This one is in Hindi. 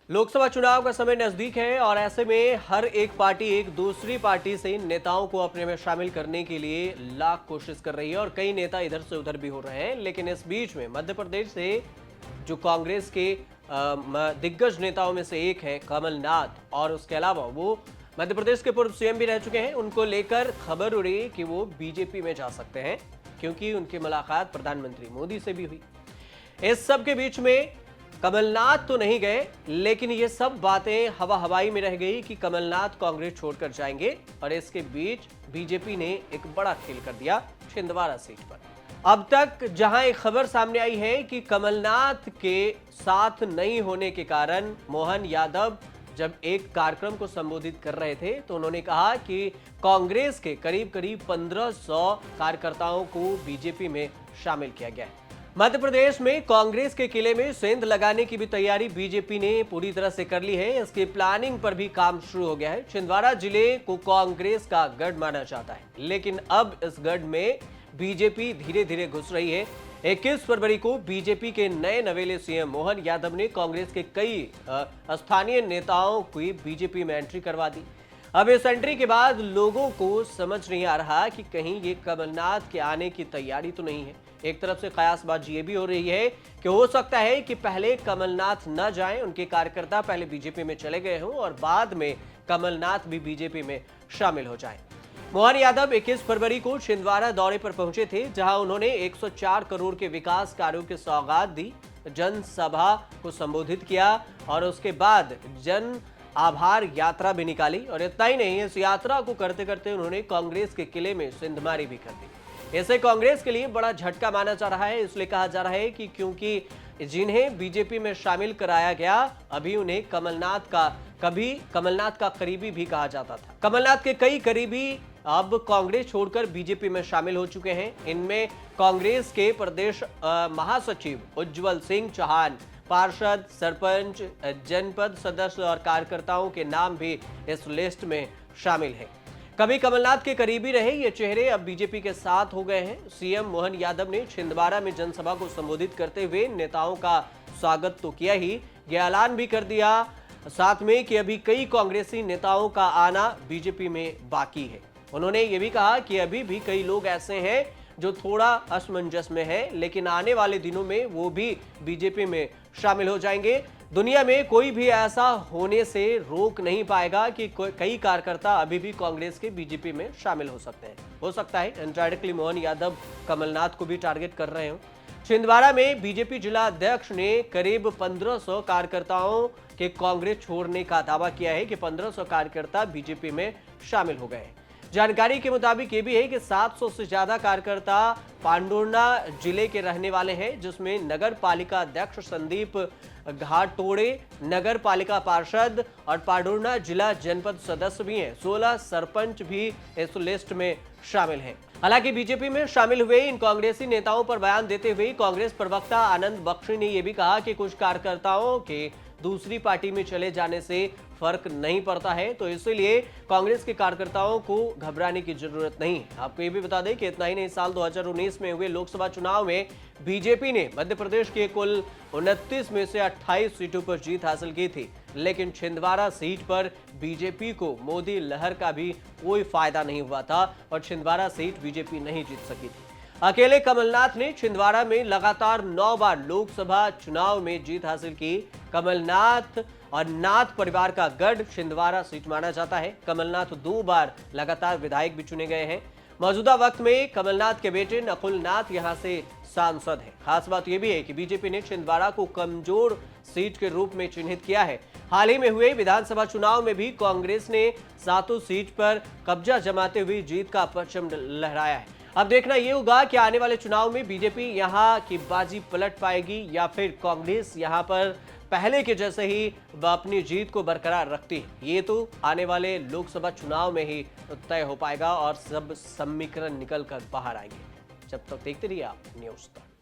लोकसभा चुनाव का समय नजदीक है और ऐसे में हर एक पार्टी एक दूसरी पार्टी से नेताओं को अपने में शामिल करने के लिए लाख कोशिश कर रही है और कई नेता इधर से उधर भी हो रहे हैं। लेकिन इस बीच में मध्य प्रदेश से जो कांग्रेस के दिग्गज नेताओं में से एक है कमलनाथ, और उसके अलावा वो मध्य प्रदेश के पूर्व सीएम भी रह चुके हैं। उनको लेकर खबर उड़ी कि वो बीजेपी में जा सकते हैं क्योंकि उनकी मुलाकात प्रधानमंत्री मोदी से भी हुई। इस सब के बीच में कमलनाथ तो नहीं गए, लेकिन ये सब बातें हवा हवाई में रह गई कि कमलनाथ कांग्रेस छोड़कर जाएंगे। और इसके बीच बीजेपी ने एक बड़ा खेल कर दिया छिंदवाड़ा सीट पर। अब तक जहां एक खबर सामने आई है कि कमलनाथ के साथ नहीं होने के कारण मोहन यादव जब एक कार्यक्रम को संबोधित कर रहे थे तो उन्होंने कहा कि कांग्रेस के करीब करीब 1500 कार्यकर्ताओं को बीजेपी में शामिल किया गया है। मध्य प्रदेश में कांग्रेस के किले में सेंध लगाने की भी तैयारी बीजेपी ने पूरी तरह से कर ली है। इसकी प्लानिंग पर भी काम शुरू हो गया है। छिंदवाड़ा जिले को कांग्रेस का गढ़ माना जाता है, लेकिन अब इस गढ़ में बीजेपी धीरे धीरे घुस रही है। 21 फरवरी को बीजेपी के नए नवेले सीएम मोहन यादव ने कांग्रेस के कई स्थानीय नेताओं की बीजेपी में एंट्री करवा दी। अब इस एंट्री के बाद लोगों को समझ नहीं आ रहा कि कहीं ये कमलनाथ के आने की तैयारी तो नहीं है। एक तरफ से कयासबाजी ये भी हो रही है कि हो सकता है कि पहले कमलनाथ न जाएं, उनके कार्यकर्ता पहले बीजेपी में चले गए हों और बाद में कमलनाथ भी बीजेपी में शामिल हो जाएं। मोहन यादव 21 फरवरी को छिंदवाड़ा दौरे पर पहुंचे थे, जहां उन्होंने 104 करोड़ के विकास कार्यों की सौगात दी, जनसभा को संबोधित किया और उसके बाद जन आभार यात्रा भी निकाली। और इतना ही नहीं, इस यात्रा को करते करते उन्होंने कांग्रेस के किले में सिंधमारी भी कर दी। इसे कांग्रेस के लिए बड़ा झटका माना जा रहा है। इसलिए कहा जा रहा है कि क्योंकि जिन्हें बीजेपी में शामिल कराया गया, अभी उन्हें कमलनाथ का करीबी भी कहा जाता था। कमलनाथ के कई करीबी अब कांग्रेस छोड़कर बीजेपी में शामिल हो चुके हैं। इनमें कांग्रेस के प्रदेश महासचिव उज्जवल सिंह चौहान, पार्षद, सरपंच, जनपद सदस्य और कार्यकर्ताओं के नाम भी इस लिस्ट में शामिल हैं। कभी कमलनाथ के करीबी रहे ये चेहरे अब बीजेपी के साथ हो गए हैं। सीएम मोहन यादव ने छिंदवाड़ा में जनसभा को संबोधित करते हुए नेताओं का स्वागत तो किया ही, ये ऐलान भी कर दिया साथ में कि अभी कई कांग्रेसी नेताओं का आना बीजेपी में बाकी है। उन्होंने ये भी कहा कि अभी भी कई लोग ऐसे हैं जो थोड़ा असमंजस में है, लेकिन आने वाले दिनों में वो भी बीजेपी में शामिल हो जाएंगे। दुनिया में कोई भी ऐसा होने से रोक नहीं पाएगा कि कई कार्यकर्ता अभी भी कांग्रेस के बीजेपी में शामिल हो सकते हैं। हो सकता है इनडायरेक्टली मोहन यादव कमलनाथ को भी टारगेट कर रहे हो। छिंदवाड़ा में बीजेपी जिला अध्यक्ष ने करीब 1500 कार्यकर्ताओं के कांग्रेस छोड़ने का दावा किया है कि 1500 कार्यकर्ता बीजेपी में शामिल हो गए। जानकारी के मुताबिक ये भी है कि 700 से ज्यादा कार्यकर्ता पांडुर्ना जिले के रहने वाले हैं, जिसमें नगर पालिका अध्यक्ष संदीप घाटोड़े, नगर पालिका पार्षद और पांडुर्ना जिला जनपद सदस्य भी हैं। 16 सरपंच भी इस लिस्ट में शामिल हैं। हालांकि बीजेपी में शामिल हुए इन कांग्रेसी नेताओं पर बयान देते हुए कांग्रेस प्रवक्ता आनंद बख्शी ने यह भी कहा कि कुछ कार्यकर्ताओं के दूसरी पार्टी में चले जाने से फर्क नहीं पड़ता है, तो इसीलिए कांग्रेस के कार्यकर्ताओं को घबराने की जरूरत नहीं है। आपको ये भी बता दें कि इतना ही नहीं, साल 2019 में हुए लोकसभा चुनाव में बीजेपी ने मध्य प्रदेश के कुल 29 में से 28 सीटों पर जीत हासिल की थी, लेकिन छिंदवाड़ा सीट पर बीजेपी को मोदी लहर का भी कोई फायदा नहीं हुआ था और छिंदवाड़ा सीट बीजेपी नहीं जीत सकी थी। अकेले कमलनाथ ने छिंदवाड़ा में लगातार 9 बार लोकसभा चुनाव में जीत हासिल की। कमलनाथ और नाथ परिवार का गढ़ छिंदवाड़ा सीट माना जाता है। कमलनाथ 2 बार लगातार विधायक भी चुने गए हैं। मौजूदा वक्त में कमलनाथ के बेटे नकुल नाथ यहां से सांसद हैं। खास बात यह भी है कि बीजेपी ने छिंदवाड़ा को कमजोर सीट के रूप में चिन्हित किया है। हाल ही में हुए विधानसभा चुनाव में भी कांग्रेस ने 7 सीट पर कब्जा जमाते हुए जीत का परचम लहराया है। अब देखना यह होगा कि आने वाले चुनाव में बीजेपी यहां की बाजी पलट पाएगी या फिर कांग्रेस यहां पर पहले के जैसे ही अपनी जीत को बरकरार रखती है। ये तो आने वाले लोकसभा चुनाव में ही तय हो पाएगा और सब समीकरण निकल कर बाहर आएंगे। जब तक देखते रहिए आप न्यूज़ तक।